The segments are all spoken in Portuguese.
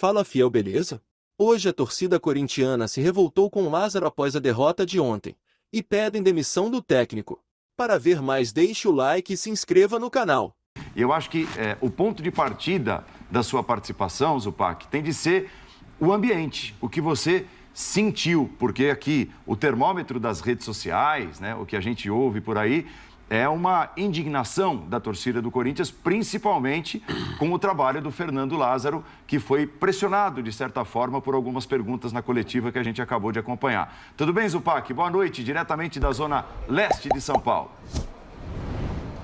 Fala, fiel, beleza? Hoje a torcida corintiana se revoltou com Lázaro após a derrota de ontem e pedem demissão do técnico. Para ver mais, deixe o like e se inscreva no canal. Eu acho que o ponto de partida da sua participação, Zupac, tem de ser o ambiente, o que você sentiu, porque aqui o termômetro das redes sociais, né, o que a gente ouve por aí, é uma indignação da torcida do Corinthians, principalmente com o trabalho do Fernando Lázaro, que foi pressionado, de certa forma, por algumas perguntas na coletiva que a gente acabou de acompanhar. Tudo bem, Zupac? Boa noite, diretamente da zona leste de São Paulo.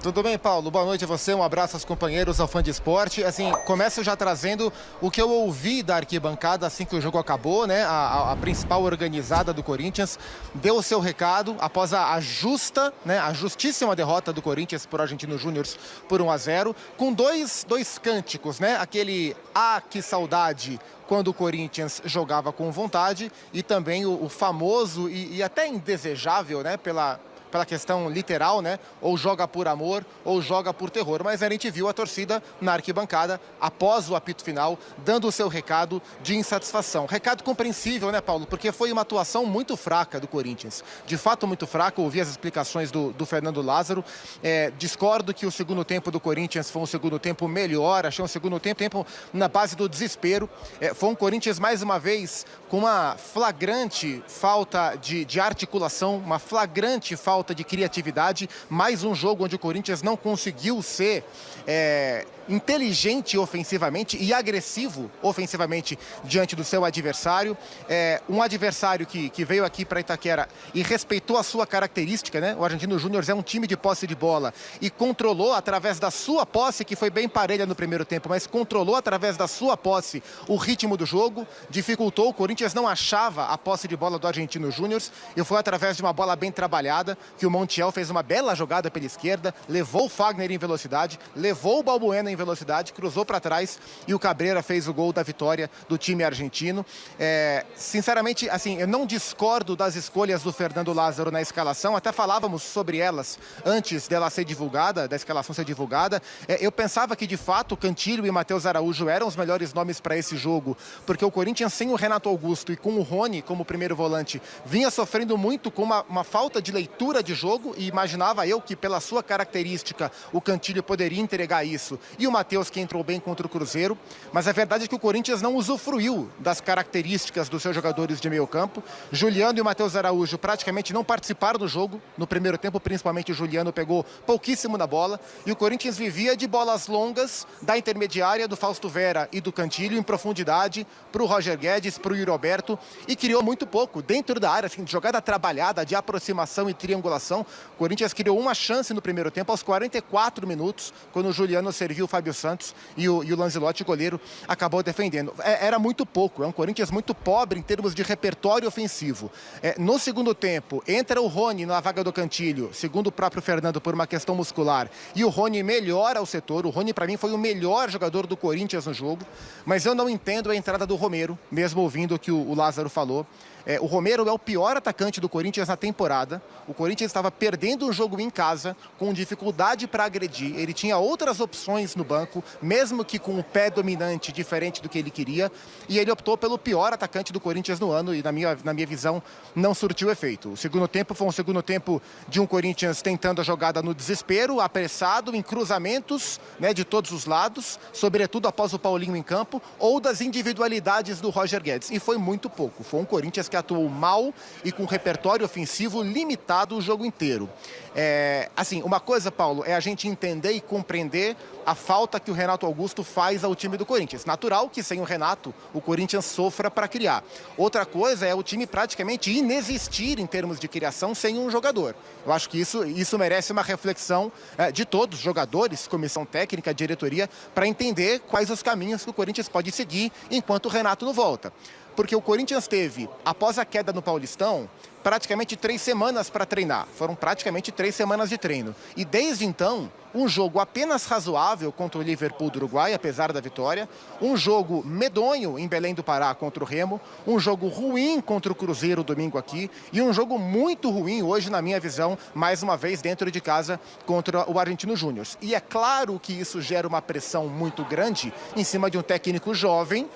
Tudo bem, Paulo? Boa noite a você, um abraço aos companheiros, ao fã de esporte. Assim, começo já trazendo o que eu ouvi da arquibancada assim que o jogo acabou, né? A principal organizada do Corinthians deu o seu recado após a justa, né? A justíssima derrota do Corinthians por Argentinos Júnior por 1-0, com dois cânticos, né? Aquele "Ah, que saudade", quando o Corinthians jogava com vontade, e também o famoso e até indesejável, né? Pela questão literal, né? Ou joga por amor, ou joga por terror. Mas a gente viu a torcida na arquibancada, após o apito final, dando o seu recado de insatisfação. Recado compreensível, né, Paulo? Porque foi uma atuação muito fraca do Corinthians. De fato, muito fraca. Ouvi as explicações do Fernando Lázaro. Discordo que o segundo tempo do Corinthians foi um segundo tempo melhor. Achei um segundo tempo na base do desespero. Foi um Corinthians, mais uma vez, com uma flagrante falta de articulação, uma flagrante falta de criatividade, mais um jogo onde o Corinthians não conseguiu ser inteligente ofensivamente e agressivo ofensivamente diante do seu adversário. Um adversário que veio aqui para Itaquera e respeitou a sua característica, né? O Argentinos Júnior é um time de posse de bola e controlou através da sua posse, que foi bem parelha no primeiro tempo, mas controlou através da sua posse o ritmo do jogo, dificultou. O Corinthians não achava a posse de bola do Argentinos Júnior e foi através de uma bola bem trabalhada que o Montiel fez uma bela jogada pela esquerda, levou o Fagner em velocidade, levou o Balbuena em velocidade, cruzou para trás e o Cabreira fez o gol da vitória do time argentino. Sinceramente, assim, eu não discordo das escolhas do Fernando Lázaro na escalação, até falávamos sobre elas antes dela ser divulgada, da escalação ser divulgada. Eu pensava que, de fato, Cantillo e Matheus Araújo eram os melhores nomes para esse jogo, porque o Corinthians, sem o Renato Augusto e com o Rony como primeiro volante, vinha sofrendo muito com uma falta de leitura de jogo, e imaginava eu que, pela sua característica, o Cantillo poderia entregar isso, e o Matheus, que entrou bem contra o Cruzeiro. Mas a verdade é que o Corinthians não usufruiu das características dos seus jogadores de meio campo. Juliano e o Matheus Araújo praticamente não participaram do jogo no primeiro tempo, principalmente o Juliano pegou pouquíssimo na bola, e o Corinthians vivia de bolas longas da intermediária do Fausto Vera e do Cantillo em profundidade para o Roger Guedes, para o Yuri Alberto, e criou muito pouco dentro da área, assim, de jogada trabalhada, de aproximação e triangulação. O Corinthians criou uma chance no primeiro tempo aos 44 minutos, quando o Juliano serviu o Fábio Santos e o Lancelotti, goleiro, acabou defendendo. Era muito pouco, é um Corinthians muito pobre em termos de repertório ofensivo. No segundo tempo, entra o Rony na vaga do Cantillo, segundo o próprio Fernando, por uma questão muscular, e o Rony melhora o setor. O Rony, para mim, foi o melhor jogador do Corinthians no jogo, mas eu não entendo a entrada do Romero, mesmo ouvindo o que o Lázaro falou. O Romero é o pior atacante do Corinthians na temporada. O Corinthians estava perdendo um jogo em casa, com dificuldade para agredir. Ele tinha outras opções no banco, mesmo que com o pé dominante, diferente do que ele queria. E ele optou pelo pior atacante do Corinthians no ano e, na minha visão, não surtiu efeito. O segundo tempo foi um segundo tempo de um Corinthians tentando a jogada no desespero, apressado, em cruzamentos, né, de todos os lados, sobretudo após o Paulinho em campo, ou das individualidades do Roger Guedes. E foi muito pouco. Foi um Corinthians que atuou mal e com repertório ofensivo limitado o jogo inteiro. Assim, uma coisa, Paulo, é a gente entender e compreender a falta que o Renato Augusto faz ao time do Corinthians. Natural que sem o Renato o Corinthians sofra para criar. Outra coisa é o time praticamente inexistir em termos de criação sem um jogador. Eu acho que isso merece uma reflexão de todos, jogadores, comissão técnica, diretoria, para entender quais os caminhos que o Corinthians pode seguir enquanto o Renato não volta. Porque o Corinthians teve, após a queda no Paulistão, praticamente 3 semanas para treinar. Foram praticamente 3 semanas de treino. E desde então, um jogo apenas razoável contra o Liverpool do Uruguai, apesar da vitória, um jogo medonho em Belém do Pará contra o Remo, um jogo ruim contra o Cruzeiro domingo aqui e um jogo muito ruim hoje, na minha visão, mais uma vez dentro de casa contra o Argentino Júnior. E é claro que isso gera uma pressão muito grande em cima de um técnico jovem,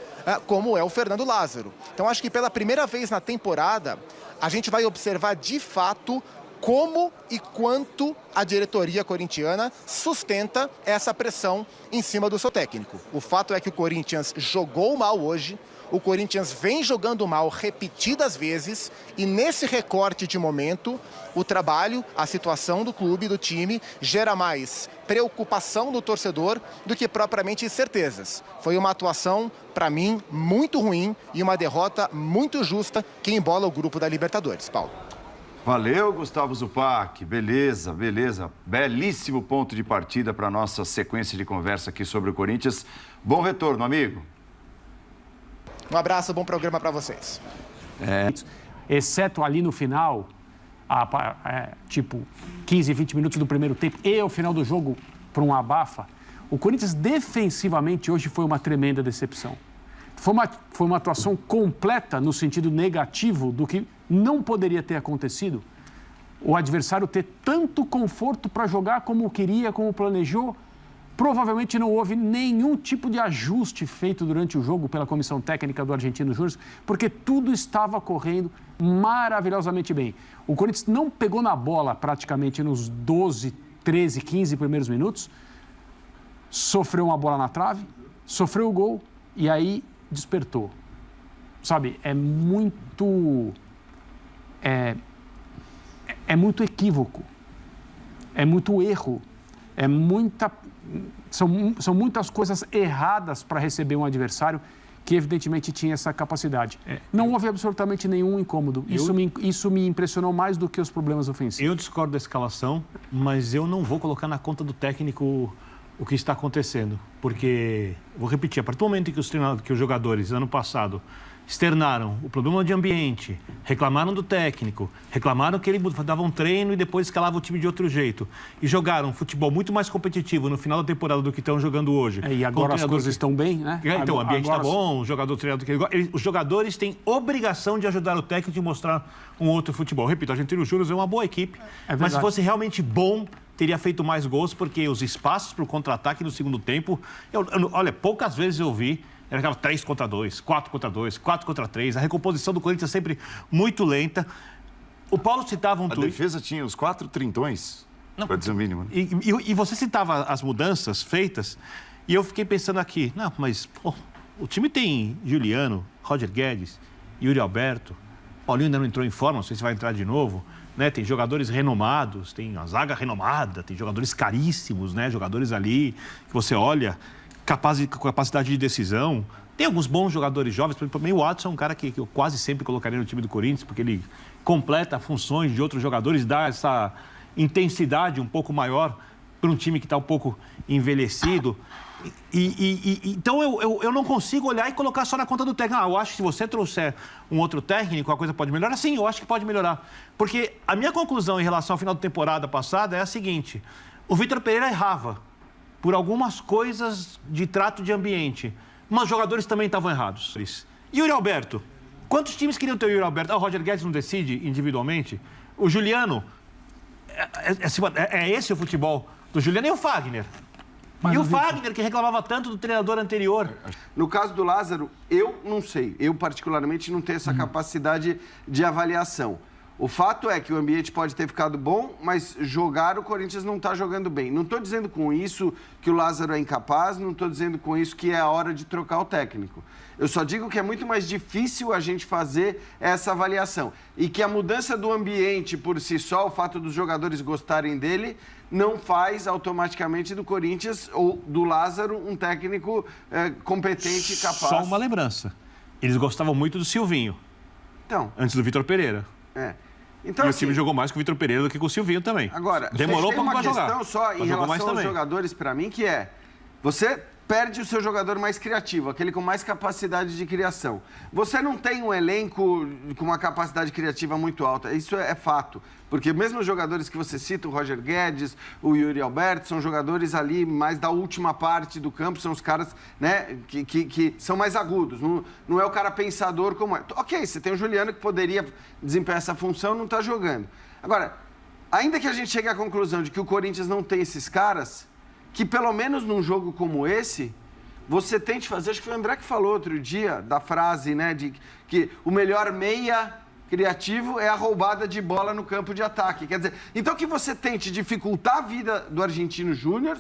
como é o Fernando Lázaro. Então acho que pela primeira vez na temporada, a gente vai observar de fato como e quanto a diretoria corintiana sustenta essa pressão em cima do seu técnico. O fato é que o Corinthians jogou mal hoje, o Corinthians vem jogando mal repetidas vezes e nesse recorte de momento, o trabalho, a situação do clube, do time, gera mais preocupação do torcedor do que propriamente certezas. Foi uma atuação, para mim, muito ruim e uma derrota muito justa que embola o grupo da Libertadores. Paulo. Valeu, Gustavo Zupac. Beleza, beleza. Belíssimo ponto de partida para a nossa sequência de conversa aqui sobre o Corinthians. Bom retorno, amigo. Um abraço, bom programa para vocês. Exceto ali no final, tipo 15, 20 minutos do primeiro tempo e o final do jogo para um abafa, o Corinthians defensivamente hoje foi uma tremenda decepção. Foi uma atuação completa no sentido negativo do que não poderia ter acontecido. O adversário ter tanto conforto para jogar como queria, como planejou. Provavelmente não houve nenhum tipo de ajuste feito durante o jogo pela comissão técnica do Argentino Júnior, porque tudo estava correndo maravilhosamente bem. O Corinthians não pegou na bola praticamente nos 12, 13, 15 primeiros minutos, sofreu uma bola na trave, sofreu o gol e aí despertou. Sabe, é muito equívoco, é muito erro, são muitas coisas erradas para receber um adversário que evidentemente tinha essa capacidade. Não houve absolutamente nenhum incômodo. Isso me impressionou mais do que os problemas ofensivos. Eu discordo da escalação, mas eu não vou colocar na conta do técnico o que está acontecendo. Porque, vou repetir, a partir do momento em que os jogadores, ano passado, externaram o problema de ambiente, reclamaram do técnico, reclamaram que ele dava um treino e depois escalava o time de outro jeito. E jogaram futebol muito mais competitivo no final da temporada do que estão jogando hoje. E agora as coisas estão bem, né? Então, o ambiente está bom, o jogador treinado que ele gosta. Os jogadores têm obrigação de ajudar o técnico e mostrar um outro futebol. Repito, a Argentino Júnior é uma boa equipe, mas se fosse realmente bom, teria feito mais gols, porque os espaços para o contra-ataque no segundo tempo... olha, poucas vezes eu vi... Era aquela 3 contra 2, 4 contra 2, 4 contra 3. A recomposição do Corinthians sempre muito lenta. O Paulo citava um tweet... A defesa tinha os 4 trintões, para dizer o mínimo. Né? E você citava as mudanças feitas, e eu fiquei pensando aqui, não, mas o time tem Juliano, Roger Guedes, Yuri Alberto, Paulinho ainda não entrou em forma, não sei se vai entrar de novo, né? Tem jogadores renomados, tem uma zaga renomada, tem jogadores caríssimos, né? Jogadores ali que você olha... capacidade de decisão. Tem alguns bons jogadores jovens, para mim o Watson é um cara que eu quase sempre colocaria no time do Corinthians, porque ele completa funções de outros jogadores, dá essa intensidade um pouco maior para um time que está um pouco envelhecido. Então eu não consigo olhar e colocar só na conta do técnico. Eu acho que se você trouxer um outro técnico, a coisa pode melhorar. Sim, eu acho que pode melhorar. Porque a minha conclusão em relação ao final da temporada passada é a seguinte: o Vitor Pereira errava por algumas coisas de trato de ambiente. Mas os jogadores também estavam errados. E o Yuri Alberto? Quantos times queriam ter o Yuri Alberto? O Roger Guedes não decide individualmente? O Juliano? É esse o futebol do Juliano e o Fagner? E o Fagner, que reclamava tanto do treinador anterior? No caso do Lázaro, eu não sei. Eu, particularmente, não tenho essa capacidade de avaliação. O fato é que o ambiente pode ter ficado bom, mas jogar o Corinthians não está jogando bem. Não estou dizendo com isso que o Lázaro é incapaz, não estou dizendo com isso que é a hora de trocar o técnico. Eu só digo que é muito mais difícil a gente fazer essa avaliação. E que a mudança do ambiente por si só, o fato dos jogadores gostarem dele, não faz automaticamente do Corinthians ou do Lázaro um técnico competente e capaz. Só uma lembrança. Eles gostavam muito do Silvinho. Então. Antes do Vitor Pereira. Então, e o time jogou mais com o Vitor Pereira do que com o Agora, demorou para jogar. Só em relação aos jogadores, para mim, que é... Você perde o seu jogador mais criativo, aquele com mais capacidade de criação. Você não tem um elenco com uma capacidade criativa muito alta, isso é fato. Porque mesmo os jogadores que você cita, o Roger Guedes, o Yuri Alberto, são jogadores ali mais da última parte do campo, são os caras, né, que são mais agudos. Não é o cara pensador como é. Ok, você tem o Juliano que poderia desempenhar essa função, não está jogando. Agora, ainda que a gente chegue à conclusão de que o Corinthians não tem esses caras, que pelo menos num jogo como esse, você tente fazer, acho que foi o André que falou outro dia, da frase, né, de que o melhor meia criativo é a roubada de bola no campo de ataque. Quer dizer, então que você tente dificultar a vida do Argentino Júnior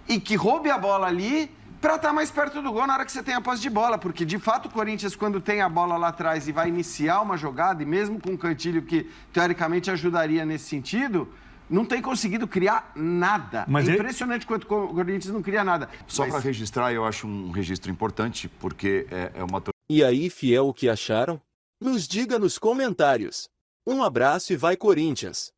e que roube a bola ali para estar mais perto do gol na hora que você tem a posse de bola, porque de fato o Corinthians, quando tem a bola lá atrás e vai iniciar uma jogada, e mesmo com o Cantilho que teoricamente ajudaria nesse sentido, não tem conseguido criar nada. Mas é impressionante quanto o Corinthians não cria nada. Só para registrar, eu acho um registro importante, porque é uma... E aí, fiel, o que acharam? Nos diga nos comentários. Um abraço e vai Corinthians!